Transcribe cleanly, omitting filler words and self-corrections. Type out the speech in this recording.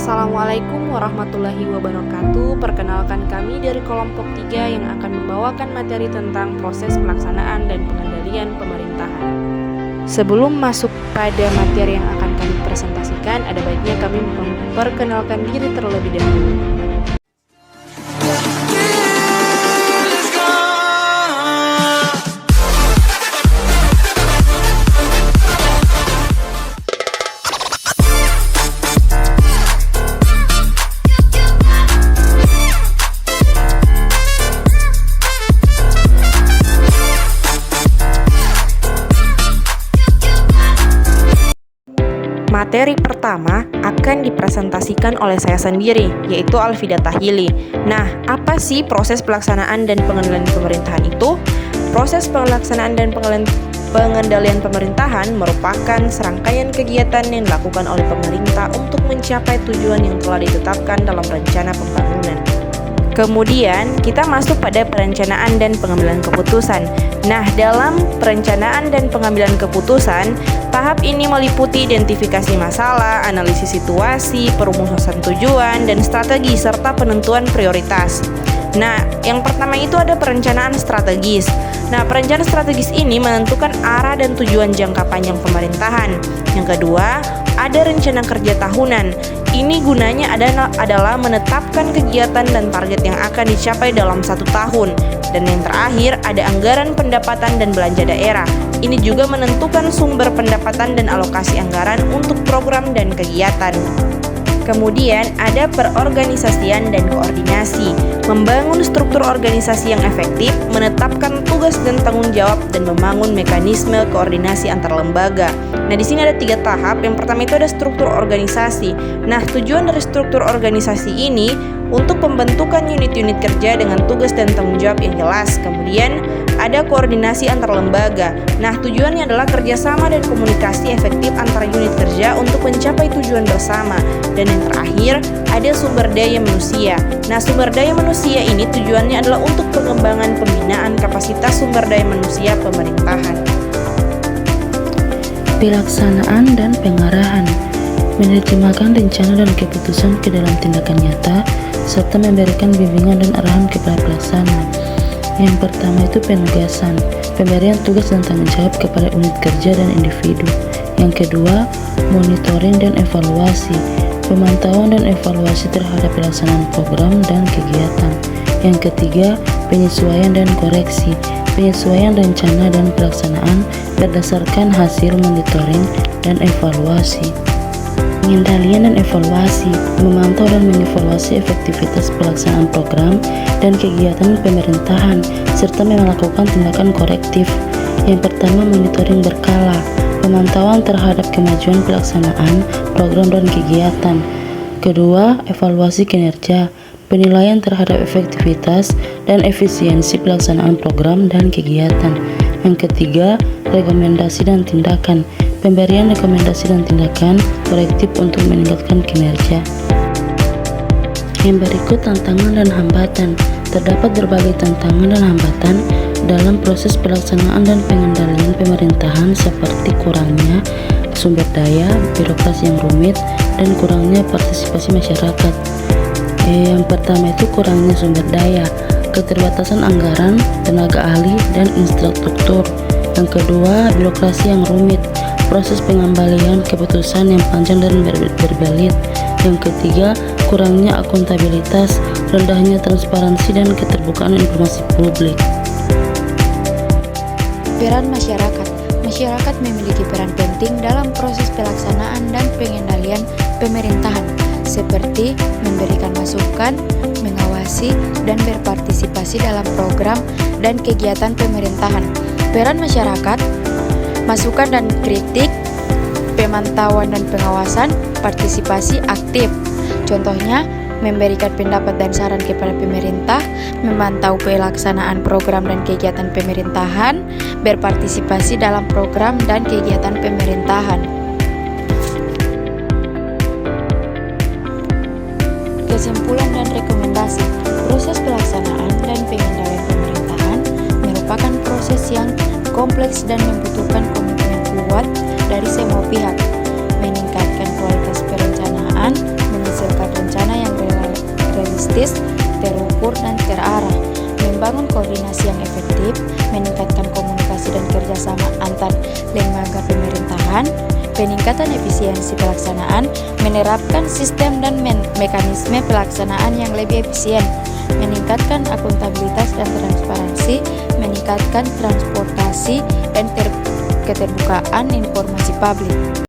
Assalamualaikum warahmatullahi wabarakatuh. Perkenalkan kami dari kelompok 3 yang akan membawakan materi tentang proses pelaksanaan dan pengendalian pemerintahan. Sebelum masuk pada materi yang akan kami presentasikan, ada baiknya kami memperkenalkan diri terlebih dahulu. Materi pertama akan dipresentasikan oleh saya sendiri, yaitu Alfida Tahili. Nah, apa sih proses pelaksanaan dan pengendalian pemerintahan itu? Proses pelaksanaan dan pengendalian pemerintahan merupakan serangkaian kegiatan yang dilakukan oleh pemerintah untuk mencapai tujuan yang telah ditetapkan dalam rencana pembangunan. Kemudian kita masuk pada perencanaan dan pengambilan keputusan. Nah, dalam perencanaan dan pengambilan keputusan, tahap ini meliputi identifikasi masalah, analisis situasi, perumusan tujuan, dan strategi serta penentuan prioritas. Nah, yang pertama itu ada perencanaan strategis. Nah, perencanaan strategis ini menentukan arah dan tujuan jangka panjang pemerintahan. Yang kedua, ada rencana kerja tahunan. Ini gunanya adalah menetapkan kegiatan dan target yang akan dicapai dalam 1 tahun. Dan yang terakhir, ada anggaran pendapatan dan belanja daerah. Ini juga menentukan sumber pendapatan dan alokasi anggaran untuk program dan kegiatan. Kemudian ada perorganisasian dan koordinasi, membangun struktur organisasi yang efektif, menetapkan tugas dan tanggung jawab, dan membangun mekanisme koordinasi antar lembaga. Nah, di sini ada 3 tahap. Yang pertama itu ada struktur organisasi. Nah, tujuan dari struktur organisasi ini untuk pembentukan unit-unit kerja dengan tugas dan tanggung jawab yang jelas. Kemudian ada koordinasi antar lembaga. Nah, tujuannya adalah kerjasama dan komunikasi efektif antara unit kerja untuk mencapai tujuan bersama. Dan yang terakhir, ada sumber daya manusia. Nah, sumber daya manusia ini tujuannya adalah untuk pengembangan pembinaan kapasitas sumber daya manusia pemerintahan. Pelaksanaan dan pengarahan, menerjemahkan rencana dan keputusan ke dalam tindakan nyata, serta memberikan bimbingan dan arahan kepada pelaksana. Yang pertama itu penugasan, pemberian tugas dan tanggung jawab kepada unit kerja dan individu. Yang kedua, monitoring dan evaluasi, pemantauan dan evaluasi terhadap pelaksanaan program dan kegiatan. Yang ketiga, penyesuaian dan koreksi, penyesuaian rencana dan pelaksanaan berdasarkan hasil monitoring dan evaluasi. Pengendalian dan evaluasi, memantau dan mengevaluasi efektivitas pelaksanaan program dan kegiatan pemerintahan, serta melakukan tindakan korektif. Yang pertama, monitoring berkala, pemantauan terhadap kemajuan pelaksanaan program dan kegiatan. Kedua, evaluasi kinerja, penilaian terhadap efektivitas dan efisiensi pelaksanaan program dan kegiatan. Yang ketiga, rekomendasi dan tindakan, pemberian rekomendasi dan tindakan korektif untuk meningkatkan kinerja. Yang berikut, tantangan dan hambatan. Terdapat berbagai tantangan dan hambatan dalam proses pelaksanaan dan pengendalian pemerintahan, seperti kurangnya sumber daya, birokrasi yang rumit, dan kurangnya partisipasi masyarakat. Yang pertama itu kurangnya sumber daya, keterbatasan anggaran, tenaga ahli, dan infrastruktur. Yang kedua, birokrasi yang rumit, proses pengembalian keputusan yang panjang dan berbelit. Yang ketiga, kurangnya akuntabilitas, rendahnya transparansi dan keterbukaan informasi publik. Peran masyarakat. Masyarakat memiliki peran penting dalam proses pelaksanaan dan pengendalian pemerintahan, seperti memberikan masukan, mengawasi, dan berpartisipasi dalam program dan kegiatan pemerintahan. Peran masyarakat, masukan dan kritik, pemantauan dan pengawasan, partisipasi aktif. Contohnya, memberikan pendapat dan saran kepada pemerintah, memantau pelaksanaan program dan kegiatan pemerintahan, berpartisipasi dalam program dan kegiatan pemerintahan. Kesimpulan dan rekomendasi. Proses pelaksanaan dan pengendalian pemerintahan merupakan proses yang kompleks dan membutuhkan komitmen kuat dari semua pihak, meningkatkan kualitas perencanaan, menghasilkan realistis, terukur, dan terarah, membangun koordinasi yang efektif, meningkatkan komunikasi dan kerjasama antar lembaga pemerintahan, peningkatan efisiensi pelaksanaan, menerapkan sistem dan mekanisme pelaksanaan yang lebih efisien, meningkatkan akuntabilitas dan transparansi, meningkatkan transportasi dan keterbukaan informasi publik.